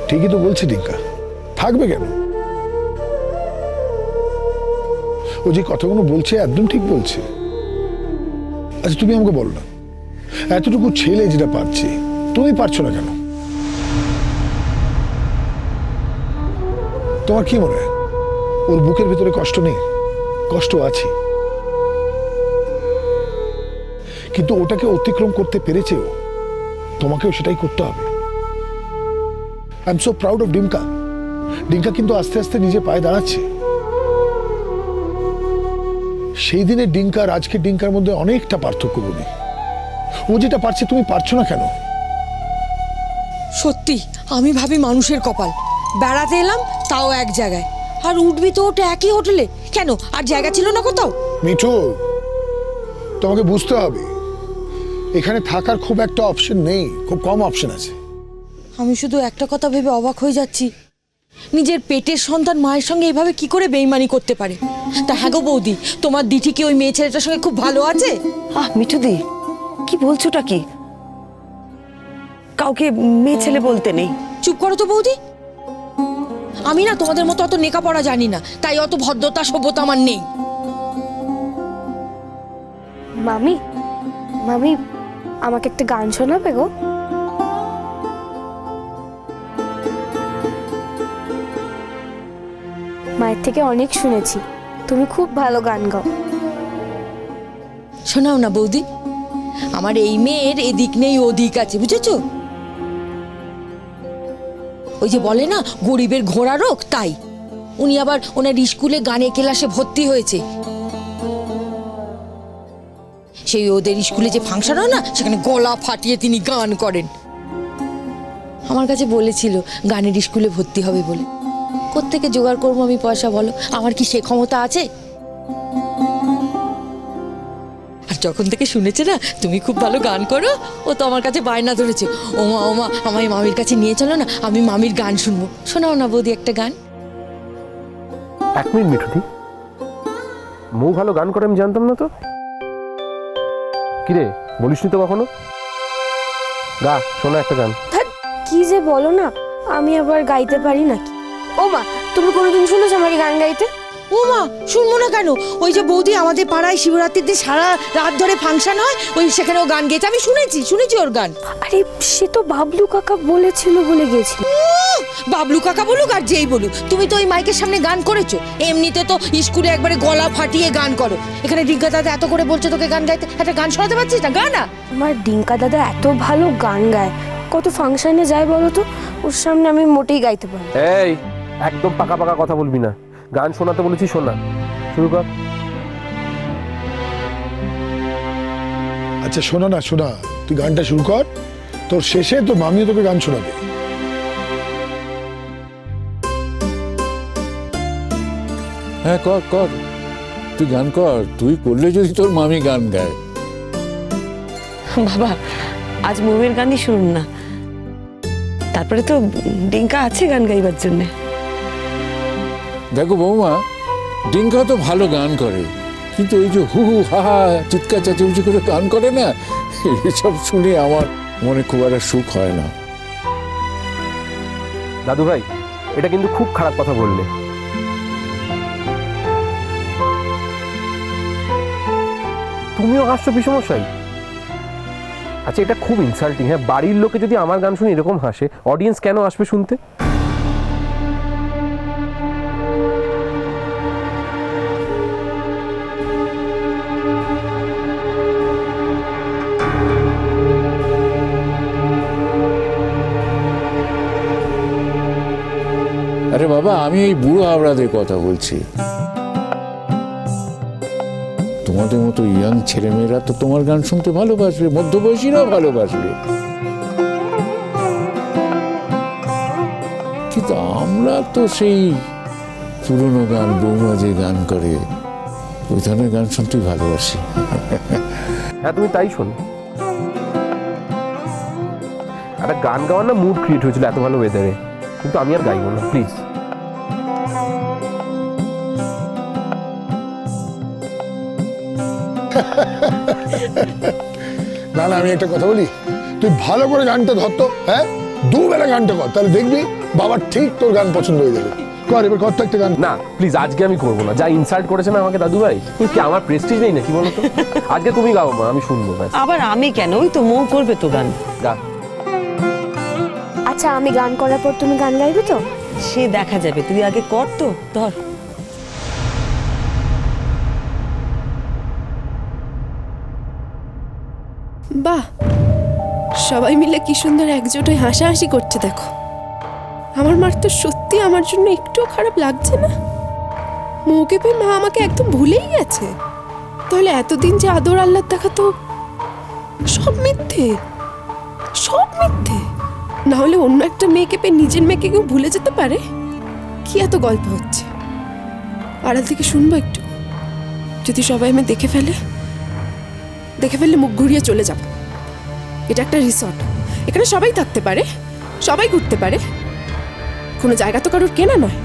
ঠিকই তো বলছে ডিঙ্কা, থাকবে কেন? ও যে কথাগুলো বলছে একদম ঠিক বলছে। আচ্ছা তুমি আমাকে বলো না, এতটুকু ছেলে যেটা পারছে তুমি পারছো না কেন? তোমার কি মনে হয় ওর বুকের ভিতরে কষ্ট নেই? কষ্ট আছে, কিন্তু ওটাকে অতিক্রম করতে পেরেছে ও। তোমাকেও সেটাই করতে হবে। I am so proud of Dinka. Dinka কিন্তু আস্তে আস্তে নিজে পায়ে দাঁড়াচ্ছে। সেই দিনের ডিঙ্কা আর আজকের ডিঙ্কার মধ্যে অনেকটা পার্থক্য বলি। ও যেটা পারছে তুমি পারছো না কেন? সত্যি আমি ভাবি মানুষের কপাল, বেড়াতে এলাম তাও এক জায়গায়, আর উঠবি তো ওটা একই হোটেলে, কেন আর জায়গা ছিল না কোথাও? মিঠু, তোমাকে বুঝতে হবে এখানে থাকার খুব একটা অপশন নেই, খুব কম অপশন আছে। আমি শুধু একটা কথা ভেবে অবাক হয়ে যাচ্ছি, নিজের পেটের সন্তান মায়ের সঙ্গে এভাবে কি করে বেইমানি করতে পারে? তা হ্যাঁ গো বৌদি, তোমার দিঠি কি ওই মেয়ে ছেলেটার সঙ্গে খুব ভালো আছে? মিঠুদি, কি বলছোটা কি? কাউকে মেয়ে ছেলে বলতে নেই। চুপ করো তো বৌদি, আমি না তোমাদের মতো অত নেকাপড়া জানি না, তাই অত ভদ্রতা সভ্যতা আমার নেই। মামি, মামি আমাকে একটা গান শোনাবে গো? মায়ের থেকে অনেক শুনেছি তুমি খুব ভালো গান গাও। শোনাও না বৌদি, আমার এই মেয়ের এদিক নেই ওদিক আছে, বুঝেছো? ওই যে বলে না গরিবের ঘোড়া রোগ, তাই উনি আবার ওনার স্কুলে গানের ক্লাসে ভর্তি হয়েছে। সেই ওদের স্কুলে যে ফাংশন হয় না, সেখানে গলা ফাটিয়ে তিনি গান করেন। আমার কাছে বলেছিল গানের স্কুলে ভর্তি হবে বলে। কোত্থেকে জোগাড় করবো আমি পয়সা বলো? আমার কি সে ক্ষমতা আছে? আর যখন থেকে শুনেছে না তুমি খুব ভালো গান করো, ও তো আমার কাছে বায়না ধরেছে, ওমা ওমা আমায় মামির কাছে নিয়ে চলো না, আমি মামির গান শুনবো। শোনাও না বৌদি একটা গান। 1 মিনিট মিঠুদি, মৌ ভালো গান করে আমি জানতাম না তো। কিরে বলিসনি তো কখনো? গা, শোনা একটা গান। ধ্যাৎ, কি যে বলো না, আমি আবার গাইতে পারি নাকি? ও মা, তুমি কোনোদিন শুনেছো আমাকে গান গাইতে? ও মা, শুনবো না কেন? ওই যে বৌদি আমাদের পাড়ায় শিবরাত্রিতে সারা রাত ধরে ফাংশন হয়, ওই সেখানে ও গান গেয়েছে, আমি শুনেছি ওর গান। আরে সে তো বাবলু কাকা বলেছিল বলে গেছিল। বাবলু কাকা বলুক আর যেই বলুক, তুমি তো ওই মাইকের সামনে গান করেছো। এমনিতে তো স্কুলে একবারে গলা ফাটিয়ে গান করো, এখানে ডিঙ্কা দাদা এত করে বলছে তোকে গান গাইতে, একটা গান শোনাতে পারছিস না? গান না। আমার ডিঙ্কা দাদা এত ভালো গান গায়, কত ফাংশনে যায় বলো তো, ওর সামনে আমি মোটেই গাইতে পারি। এই একদম পাকা পাকা কথা বলবি না। গান শোনাতে বলেছি, শোনা, শুরু কর। আচ্ছা শোনা না, শোনা, তুই গানটা শুরু কর, তোর শেষে তো মামিও তোকে গান শোনাবে। হ্যাঁ কর কর, তুই গান কর। তুই করলে যদি তোর মামি গান গায়। বাবা, আজ মৌয়ের গানই শুনুন না, তারপরে তো ডিঙ্কা আছে গান গাইবার জন্য। দেখো বৌমা, ডিঙ্কা তো ভালো গান করে, কিন্তু ওই যে হু হু হা হা চিৎকার চেঁচামেচি করে গান করে না, এসব শুনে আমার মনে খুব একটা সুখ হয় না। দাদু ভাই, এটা কিন্তু খুব খারাপ কথা বললে। তুমিও হাসছো বিষমশাই। আচ্ছা এটা খুব ইনসাল্টিং। হ্যাঁ, বাড়ির লোকে যদি আমার গান শুনে এরকম হাসে, অডিয়েন্স কেন আসবে শুনতে? আরে বাবা, আমি এই বুড়ো হাবড়াদের কথা বলছি। তোমাদের মতো ইয়াং ছেলেমেয়েরা তো তোমার গান শুনতে ভালোবাসবে, মধ্যবয়সীরাও ভালোবাসবে, কিন্তু আমরা তো সেই পুরনো গান, বৌমা যে গান করে ওই ধরনের গান শুনতে ভালোবাসি। হ্যাঁ তুমি তাই শোনো। একটা গান গাওয়ার না মুড ক্রিয়েট হয়েছিল এত ভালো ওয়েদারে, কিন্তু আমি আর গাইবো না প্লিজ। না না, আমি একটা কথা বলি, তুই ভালো করে গানটা ধরতো। হ্যাঁ, দুবেলা গানটা কর, তাহলে দেখবি বাবার ঠিক তোর গান পছন্দ হয়ে যাবে। কর এবার, কর তো একটা গান। না প্লিজ, আজকে আমি করবো না। যা ইনসাল্ট করেছে না আমাকে দাদু ভাই, কি আমার প্রেস্টিজ নেই নাকি বলো তো? আজকে তুমি গাও মা, আমি শুনবো ব্যাস। আবার আমি কেন? ওই তো মৌ করবে তো গান। গা। আচ্ছা, আমি গান করার পর তুমি গান গাইবে তো? সে দেখা যাবে, তুই আগে কর তো। ধর। বাহ, সবাই মিলে কি সুন্দর একজোট হয়ে হাসাহাসি করছে দেখো। আমার মার তো সত্যি আমার জন্য একটুও খারাপ লাগছে না। মৌকে পেয়ে মা আমাকে একদম ভুলেই গেছে। তাহলে এতদিন যে আদর আল্লাহ দেখাতো সব মিথ্যে, সব মিথ্যে। না হলে অন্য একটা মেয়েকে পেয়ে নিজের মেয়েকে কেউ ভুলে যেতে পারে? কি এত গল্প হচ্ছে? আড়াল থেকে শুনবো একটু। যদি সবাই আমি দেখে ফেললে মুখ ঘুরিয়ে চলে যাব। এটা একটা রিসর্ট, এখানে সবাই থাকতে পারে, সবাই ঘুরতে পারে, কোনো জায়গা তো কারোর কেনা নয়।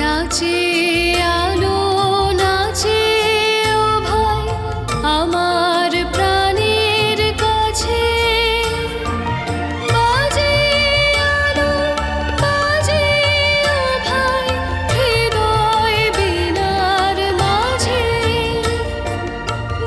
নাচে আলো নাচে ও ভাই আমার প্রাণের কাছে, বাজে আলো বাজে ও ভাই হৃদয় বীণার মাঝে,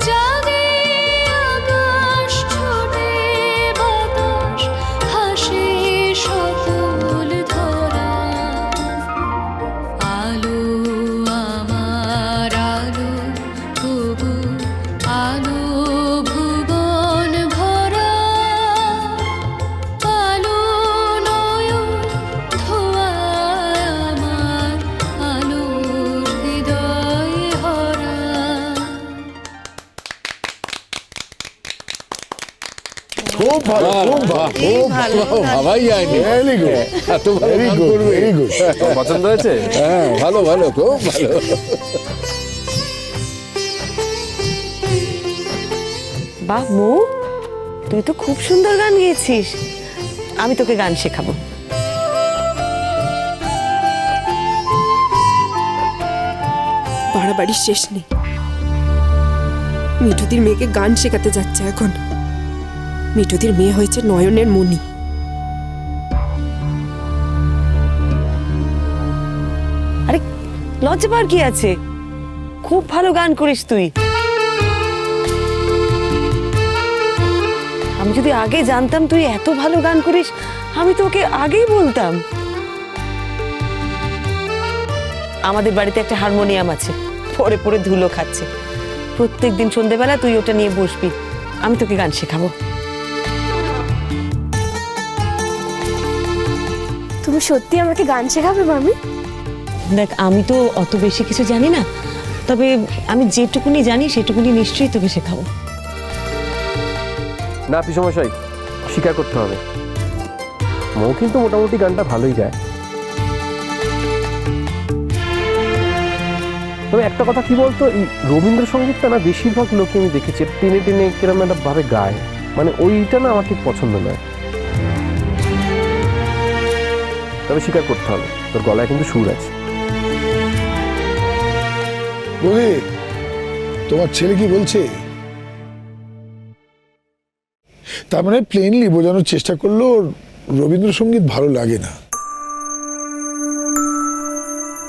জাগে আকাশ ছোটে বাতাস হাসে সকল ধরা। আলো আমার আলো তবু আলো ভুবন ভরা, আলো নয়ন ধোঁয়ায় আমার আলো হৃদয় হরা। খুব ভালো, খুব ভালো, খুব ভালো। ভাবাই যায়নি। ভেরি গুড, এত ভালো ভেরি গান গুড, করবে। Very good. পছন্দ হয়েছে? হ্যাঁ, ভালো ভালো, খুব ভালো। বাহ মৌ, তুই তো খুব সুন্দর গান গেয়েছিস। আমি তোকে গান শেখাবো। বাড়াবাড়ির শেষ নেই। মিঠুদির মেয়েকে গান শেখাতে যাচ্ছে এখন। মিঠুদির মেয়ে হয়েছে নয়নের মণি। আরে লজ্জা পাওয়ার কি আছে? খুব ভালো গান করিস তুই। আমি যদি আগে জানতাম তুই এত ভালো গান করিস, আমি তোকে আগেই বলতাম। আমাদের বাড়িতে একটা হারমোনিয়াম আছে, পরে পরে ধুলো খাচ্ছে। প্রত্যেকদিন সন্ধেবেলা তুই ওটা নিয়ে বসবি, আমি তোকে গান শেখাবো। তুমি সত্যি আমাকে গান শেখাবে মামি? দেখ, আমি তো অত বেশি কিছু জানি না, তবে আমি যেটুকুনি জানি সেটুকুনি নিশ্চয়ই তোকে শেখাবো। না পিসমশাই, স্বীকার করতে হবে, মৌ কিন্তু মোটামুটি গানটা ভালোই গায়। তবে একটা কথা কি বলতো, এই রবীন্দ্রসঙ্গীতটা না বেশিরভাগ লোকে আমি দেখেছি টেনে টেনে কিরম একটা ভাবে গায়, মানে ওইটা না আমার ঠিক পছন্দ নয়। তবে স্বীকার করতে হবে, তোর গলায় কিন্তু সুর আছে। বৌদি, তোমার ছেলে কি বলছে? তার মানে প্লেনলি বোঝানোর চেষ্টা করলো ওর রবীন্দ্রসঙ্গীত ভালো লাগে না।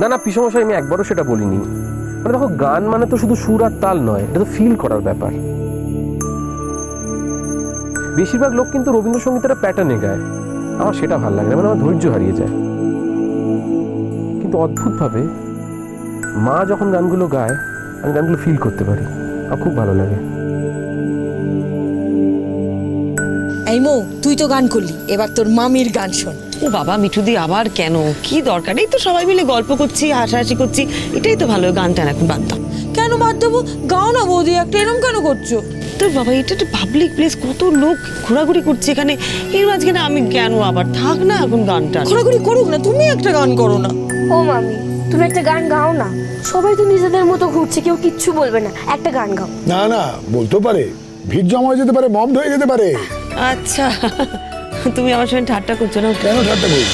না না পিসমশাই, আমি একবারও সেটা বলিনি। মানে দেখো, গান মানে তো শুধু সুর আর তাল নয়, এটা তো ফিল করার ব্যাপার। বেশিরভাগ লোক কিন্তু রবীন্দ্রসঙ্গীতের প্যাটার্নে গায়, আমার সেটা ভালো লাগে না, মানে আমার ধৈর্য হারিয়ে যায়। কিন্তু অদ্ভুতভাবে মা যখন গানগুলো গায়, আমি গানগুলো ফিল করতে পারি, আমার খুব ভালো লাগে। এই মৌ, তুই তো গান করলি, এবার তোর মামির গান শোন। ও বাবা মিঠুদি, আবার কেন? কি দরকার? এই তো সবাই মিলে গল্প করছি, হাসাহাসি করছি, এটাই তো ভালো। গানটা এখন বাদ দাও। কেন বাদ দেবো? গাও না বৌদি একটা, এরম কেন করছো? তোর বাবা, এটা একটা পাবলিক প্লেস, কত লোক ঘোরাঘুরি করছে এখানে, এর মাঝখানে আমি কেন আবার? থাক না এখন গানটা। ঘোরাঘুরি করুক না, তুমি একটা গান করো না। ও মামি, তুমি একটা গান গাও না। সবাই তো নিজেদের মতো ঘুরছে, কেউ কিচ্ছু বলবে না, একটা গান গাও। না না, বলতেও পারে, ভিড় জমা হয়ে যেতে পারে, বন্ধ হয়ে যেতে পারে। আচ্ছা, তুমি আমার সঙ্গে ঠাট্টা করছো না? কেন ঠাট্টা করবো?